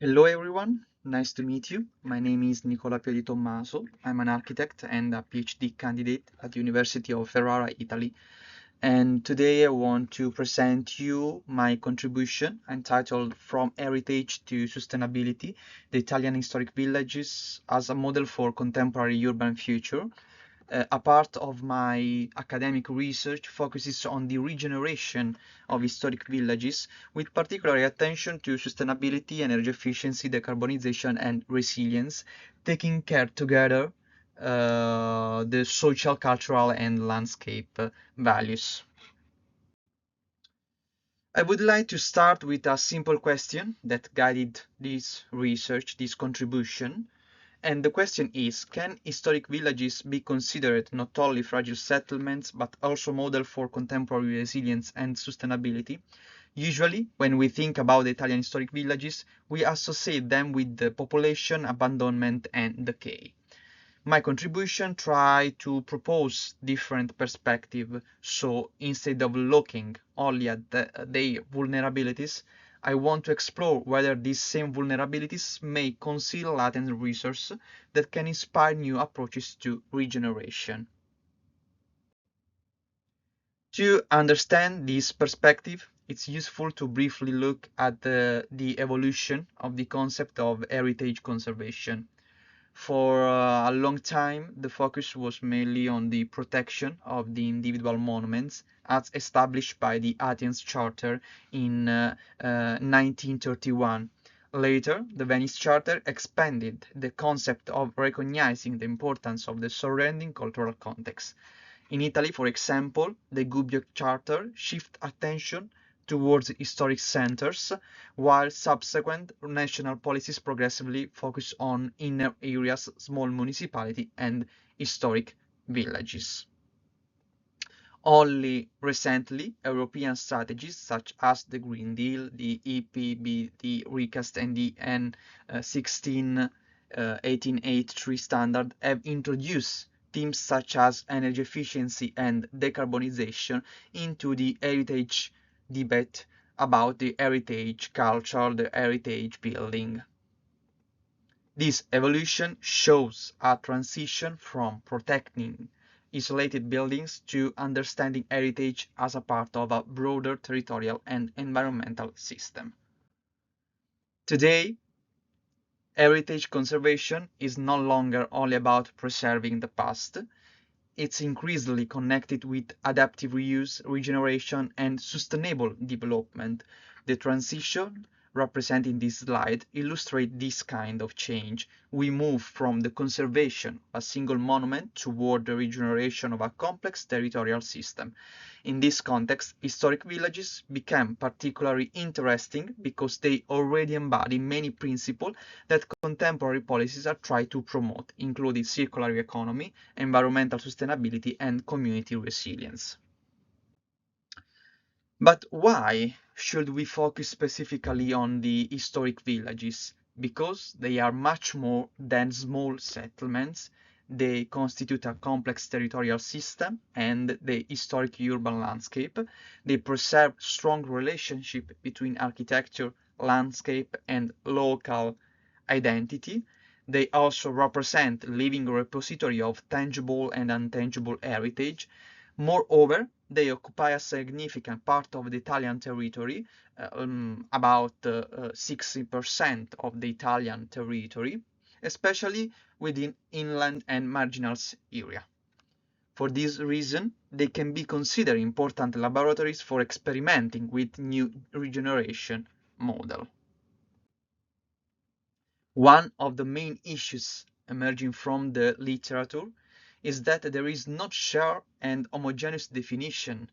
Hello everyone, nice to meet you. My name is Nicola Tommaso. I'm an architect and a PhD candidate at the University of Ferrara, Italy. And today I want to present you my contribution entitled From Heritage to Sustainability, the Italian Historic Villages as a Model for Contemporary Urban Future. A part of my academic research focuses on the regeneration of historic villages, with particular attention to sustainability, energy efficiency, decarbonization, and resilience, taking care together the social, cultural, and landscape values. I would like to start with a simple question that guided this research, this contribution. And the question is, can historic villages be considered not only fragile settlements, but also model for contemporary resilience and sustainability? Usually, when we think about Italian historic villages, we associate them with the population, abandonment, and decay. My contribution try to propose different perspective. So instead of looking only at their vulnerabilities, I want to explore whether these same vulnerabilities may conceal latent resources that can inspire new approaches to regeneration. To understand this perspective, it's useful to briefly look at the evolution of the concept of heritage conservation. For a long time, the focus was mainly on the protection of the individual monuments as established by the Athens Charter in 1931. Later, the Venice Charter expanded the concept of recognizing the importance of the surrounding cultural context. In Italy, for example, the Gubbio Charter shifted attention towards historic centers, while subsequent national policies progressively focus on inner areas, small municipalities, and historic villages. Only recently, European strategies such as the Green Deal, the EPB, the Recast, and the N16 1883 standard have introduced themes such as energy efficiency and decarbonization into the heritage debate about the heritage culture, the heritage building. This evolution shows a transition from protecting isolated buildings to understanding heritage as a part of a broader territorial and environmental system. Today, heritage conservation is no longer only about preserving the past. It's increasingly connected with adaptive reuse, regeneration, and sustainable development. The transition represented in this slide illustrates this kind of change. We move from the conservation of a single monument toward the regeneration of a complex territorial system. In this context, historic villages became particularly interesting because they already embody many principles that contemporary policies are trying to promote, including circular economy, environmental sustainability, and community resilience. But why should we focus specifically on the historic villages? Because they are much more than small settlements. They constitute a complex territorial system and the historic urban landscape. They preserve strong relationship between architecture, landscape, and local identity. They also represent living repository of tangible and intangible heritage. Moreover, they occupy a significant part of the Italian territory, about 60% of the Italian territory, especially within inland and marginal area. For this reason, they can be considered important laboratories for experimenting with new regeneration model. One of the main issues emerging from the literature is that there is not shared and homogeneous definition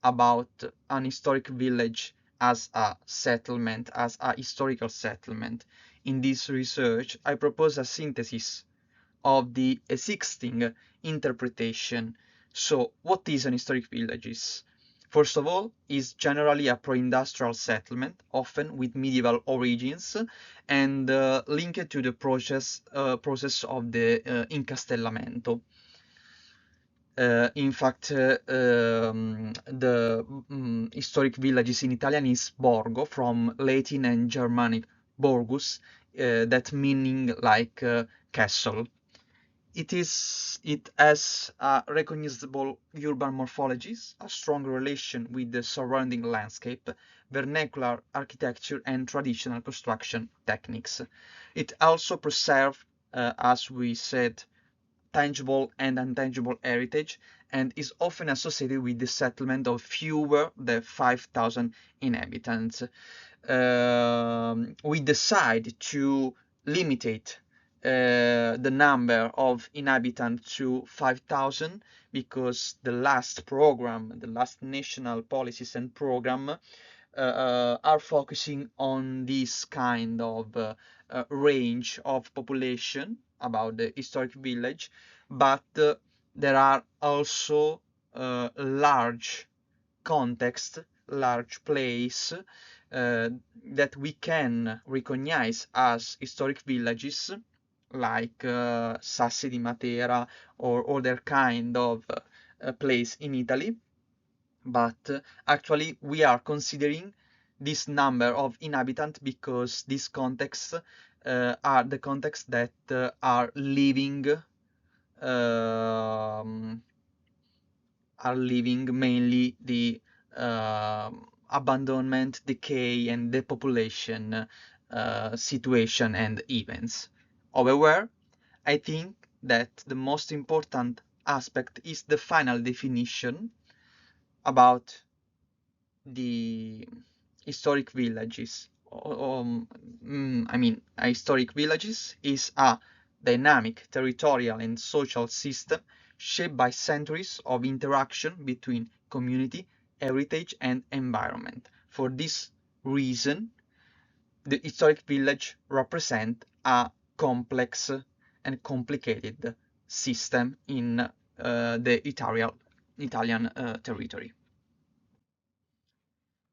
about an historic village as a settlement, as a historical settlement. In this research, I propose a synthesis of the existing interpretation. So, what is an historic village? First of all, is generally a pro-industrial settlement, often with medieval origins, and linked to the process of the incastellamento. In fact, the historic villages in Italian is borgo, from Latin and Germanic Borgus, that meaning like castle. It has a recognizable urban morphologies, a strong relation with the surrounding landscape, vernacular architecture, and traditional construction techniques. It also preserves, as we said, tangible and intangible heritage, and is often associated with the settlement of fewer than 5,000 inhabitants. We decide to limit the number of inhabitants to 5,000 because the last national policies and program are focusing on this kind of range of population about the historic village, but there are also large context, large place that we can recognize as historic villages, like Sassi di Matera or other kind of place in Italy. But actually, we are considering this number of inhabitants because these contexts are the contexts that um, are living mainly the abandonment, decay, and depopulation situation and events. However, I think that the most important aspect is the final definition about the historic villages. Historic villages is a dynamic territorial and social system shaped by centuries of interaction between community, heritage, and environment. For this reason, the historic village represent a complex and complicated system in the Italian territory.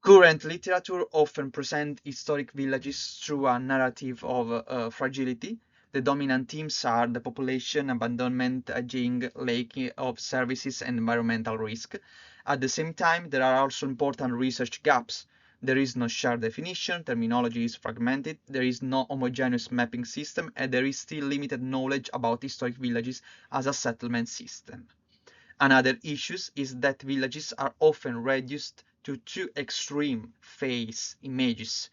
Current literature often presents historic villages through a narrative of fragility. The dominant themes are the population, abandonment, aging, lack of services, and environmental risk. At the same time, there are also important research gaps. There is no shared definition, terminology is fragmented, there is no homogeneous mapping system, and there is still limited knowledge about historic villages as a settlement system. Another issue is that villages are often reduced to two extreme face images.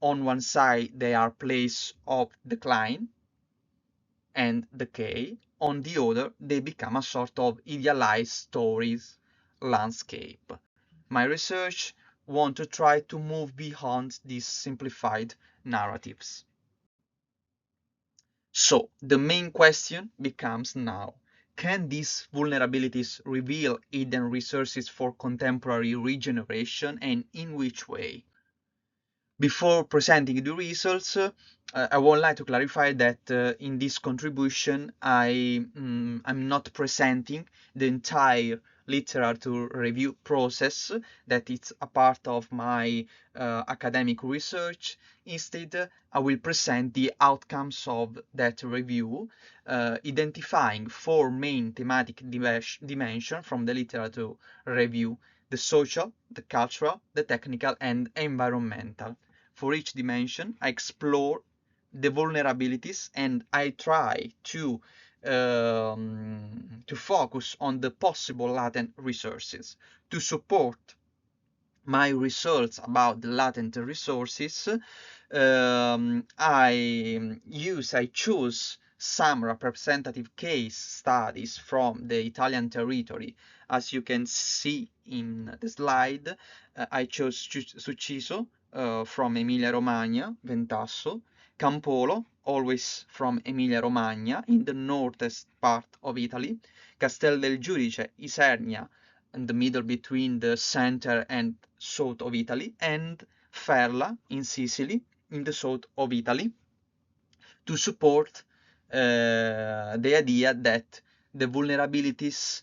On one side, they are places of decline and decay. On the other, they become a sort of idealized stories landscape. My research want to try to move beyond these simplified narratives. So the main question becomes now, can these vulnerabilities reveal hidden resources for contemporary regeneration, and in which way? Before presenting the results, I would like to clarify that in this contribution, I'm not presenting the entire literature review process that is a part of my academic research. Instead, I will present the outcomes of that review, identifying four main thematic dimensions from the literature review: the social, the cultural, the technical, and environmental. For each dimension, I explore the vulnerabilities and I try to focus on the possible latent resources. To support my results about the latent resources, I choose some representative case studies from the Italian territory. As you can see in the slide, I chose Succiso from Emilia-Romagna, Ventasso, Campolo, always from Emilia-Romagna, in the northeast part of Italy, Castel del Giudice, Isernia, in the middle between the center and south of Italy, and Ferla in Sicily, in the south of Italy, to support the idea that the vulnerabilities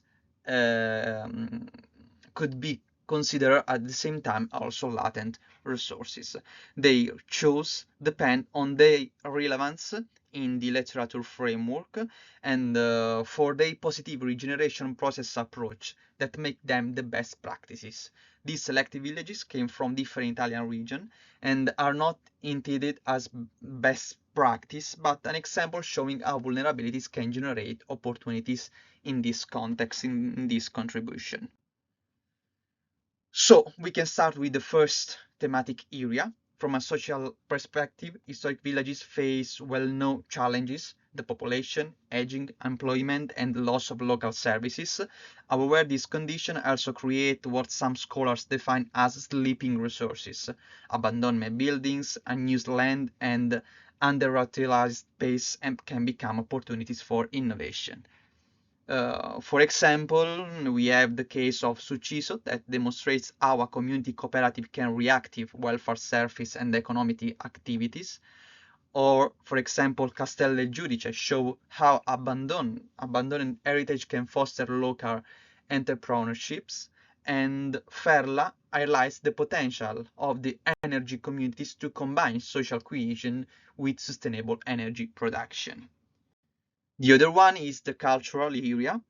could be considered at the same time also latent resources. Their choice depend on their relevance in the literature framework and for their positive regeneration process approach that make them the best practices. These selected villages came from different Italian regions and are not intended as best practice, but an example showing how vulnerabilities can generate opportunities in this context, in this contribution. So we can start with the first thematic area. From a social perspective, historic villages face well-known challenges: the population, aging, employment, and the loss of local services. However, this condition also create what some scholars define as sleeping resources: abandoned buildings, unused land, and underutilized space, and can become opportunities for innovation. For example, we have the case of Suciso that demonstrates how a community cooperative can reactive welfare service and economic activities. Or, for example, Castel del Giudice show how abandoned heritage can foster local entrepreneurships. And Ferla highlights the potential of the energy communities to combine social cohesion with sustainable energy production. The other one is the cultural area.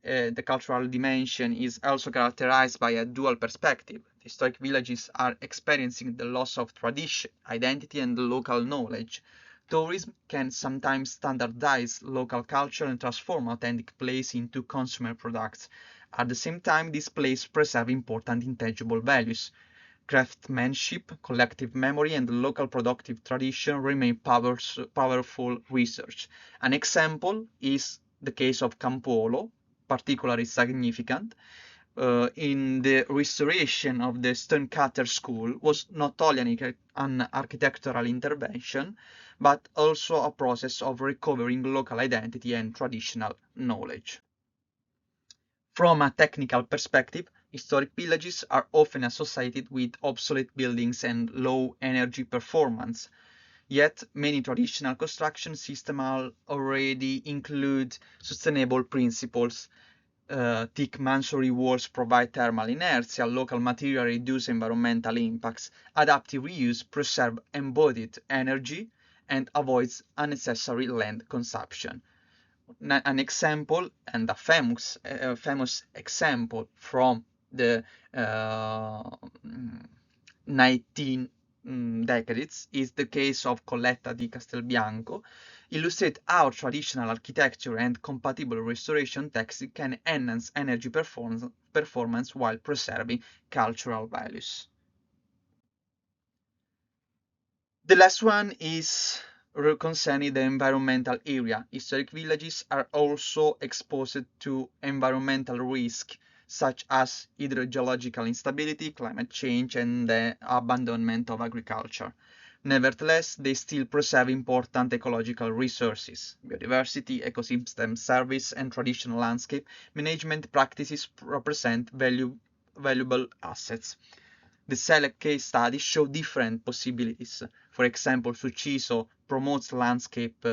The cultural dimension is also characterized by a dual perspective. Historic villages are experiencing the loss of tradition, identity, and local knowledge. Tourism can sometimes standardize local culture and transform authentic place into consumer products. At the same time, these places preserve important intangible values. Craftsmanship, collective memory, and local productive tradition remain powerful research. An example is the case of Campolo, particularly significant. In the restoration of the stonecutter school was not only an architectural intervention, but also a process of recovering local identity and traditional knowledge. From a technical perspective, historic villages are often associated with obsolete buildings and low energy performance. Yet, many traditional construction systems already include sustainable principles. Thick masonry walls provide thermal inertia, local material reduce environmental impacts, adaptive reuse preserve embodied energy, and avoids unnecessary land consumption. An example, and a famous example from the 19 decades, is the case of Colletta di Castelbianco, illustrate how traditional architecture and compatible restoration techniques can enhance energy performance while preserving cultural values. The last one is concerning the environmental area. Historic villages are also exposed to environmental risk, such as hydrogeological instability, climate change, and the abandonment of agriculture. Nevertheless, they still preserve important ecological resources. Biodiversity, ecosystem service, and traditional landscape management practices represent valuable assets. The select case studies show different possibilities. For example, Suciso promotes landscape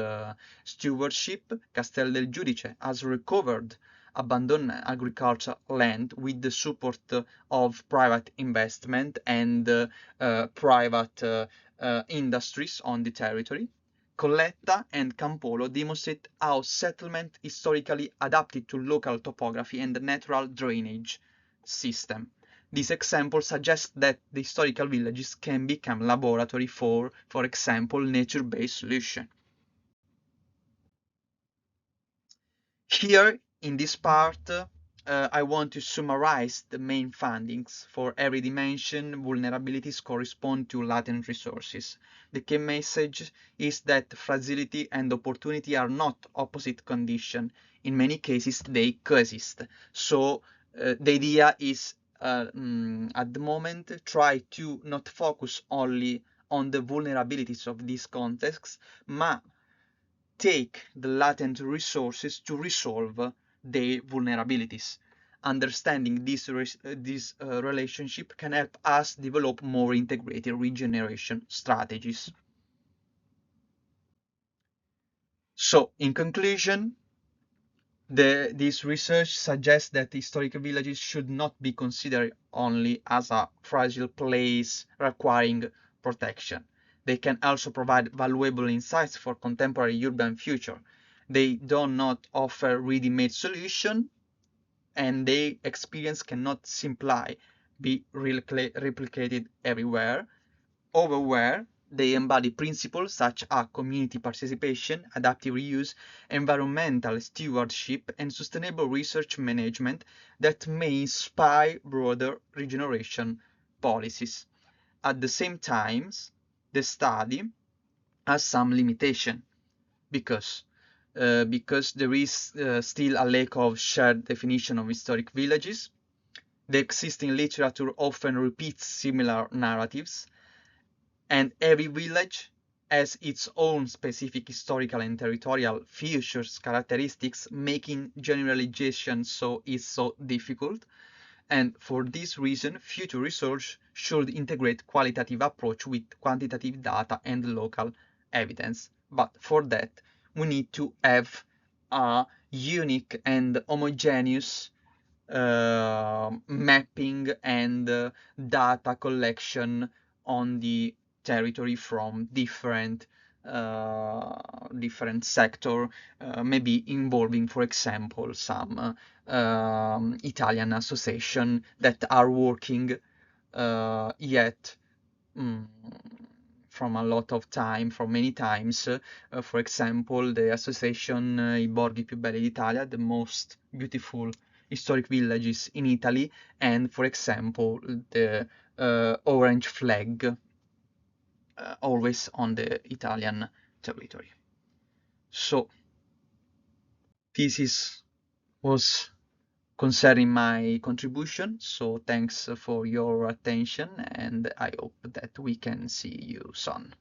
stewardship. Castel del Giudice has recovered abandoned agricultural land with the support of private investment and private industries on the territory. Colletta and Campolo demonstrate how settlement historically adapted to local topography and the natural drainage system. This example suggests that the historical villages can become laboratory for example, nature-based solution. Here, in this part, I want to summarize the main findings. For every dimension, vulnerabilities correspond to latent resources. The key message is that fragility and opportunity are not opposite conditions. In many cases, they coexist. So the idea is at the moment, try to not focus only on the vulnerabilities of this context, but take the latent resources to resolve their vulnerabilities. Understanding this relationship can help us develop more integrated regeneration strategies. So, in conclusion, this research suggests that historical villages should not be considered only as a fragile place requiring protection. They can also provide valuable insights for contemporary urban future. They do not offer ready-made solution, and their experience cannot simply be replicated everywhere, over where they embody principles such as community participation, adaptive reuse, environmental stewardship, and sustainable research management that may inspire broader regeneration policies. At the same time, the study has some limitation because there is still a lack of shared definition of historic villages. The existing literature often repeats similar narratives, and every village has its own specific historical and territorial features characteristics, making generalization so difficult. And for this reason, future research should integrate qualitative approach with quantitative data and local evidence. But for that, we need to have a unique and homogeneous mapping and data collection on the territory from different sector, maybe involving, for example, some Italian association that are working yet mm, from a lot of time, from many times. For example, the association I Borghi Più Belli d'Italia, the most beautiful historic villages in Italy, and for example, the orange flag always on the Italian territory. So this was concerning my contribution. So thanks for your attention, and I hope that we can see you soon.